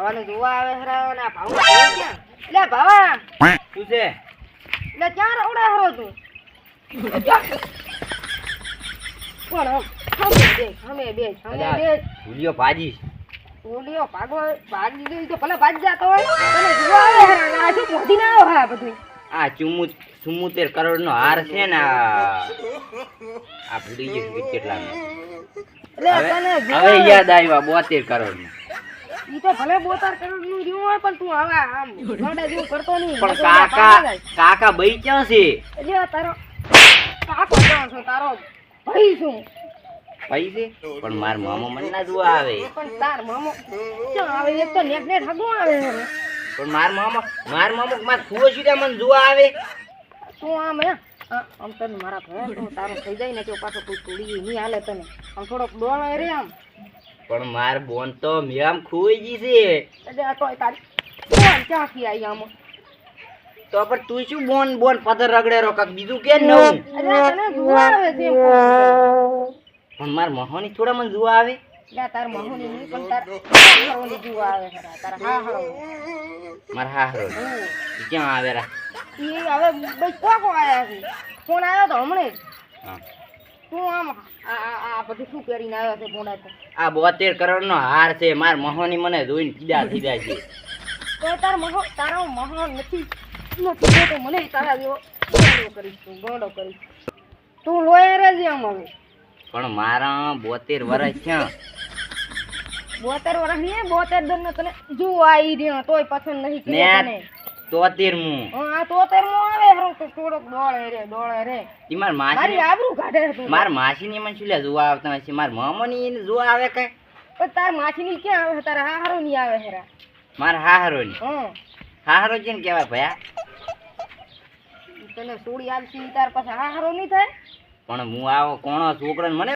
ભાવાને જોવા આવે હરા ને આ ભાવ ક્યાં લે ભાવા શું છે લે ક્યાં રવડા હરો તું કોણ હમે બે ભૂલિયો ભાજી ઓલિયો ભાગી ગઈ તો ભલે ભાજી જાતો હોય તને જોવા આવે હરા આ શું મોઢી ના આવે હા બધું આ 74 કરોડ નો હાર છે ને આ ભૂલી ગયું કેટલા લે તને હવે યાદ આવ્યા 72 કરોડ નું ઈ તો ભલે 72 કરોડ નું રહ્યું હોય પણ તું હવે આમ ગોડા જેવું કરતો નહીં પણ કાકા બઈ ક્યાં છે એટલે તારો કાકો ક્યાં છે તારો ભાઈ શું ભાઈ છે પણ માર મામો મને ના જોવા આવે પણ તાર મામો ક્યાં આવે એક તો નેટ નેટ હગો આવે હવે પણ માર મામો માર ફુઓ સીધા મને જોવા આવે તું આમ હે આમ તને મારા ભાઈ તું તારો થઈ જાય ને તો પાછો કોઈ તોડી નહીં હાલે તને આમ થોડોક ડોળ રે આમ પણ માર બોન તો મેમ ખોઈ ગઈ છે એટલે આ તોય તારી બોન ક્યાંથી આવી આમ તો પણ તું શું બોન પથ્થર રગડે રો કાક બીજું કે નવું એટલે તને જોવા આવે છે પણ માર મહોની થોડા મને જોવા આવે એટલે તાર મહોની નહીં પણ તાર હરોની જોવા આવે ખરા તાર હા હરો માર હાહરો ક્યાં આવે રા ઈ હવે બસ કોકો આયા છે ફોન આવ્યો તો હમણે હા તું આમ આ બધું શું કરીને આવ્યો છે ફોન આવ્યો આ 72 કરોડ નો હાર છે માર મહોની મને જોઈને કીધા થઈ છે તો તારો મહો નથી તો મને તારા જેવો ગોંડો કરીશ તું લોહી રહેજે આમ હવે પણ મારા 72 વર્ષ થયા 72 વર્ષ નહીં 72 દર ને તને જોવા આવી રહ્યો તોય પસંદ નહીં કર્યો તને 73મું હા 73મું આવે હરો તો થોડોક દોડે રે ઈ માર માસી મારી આબરૂ કાઢે તું માર માસીની મને શું લે જોવા આવતા નથી માર મામાની એને જોવા આવે કઈ પણ તાર માછીની ક્યાં આવે તારા હારો ની આવે હેરા માર હાહરોની હા હાહરો જેને કહેવાય ભયા તને સોડી આવશે તાર પાસે હારો નહીં થાય પણ હું આવો કોણો છોકરાને મને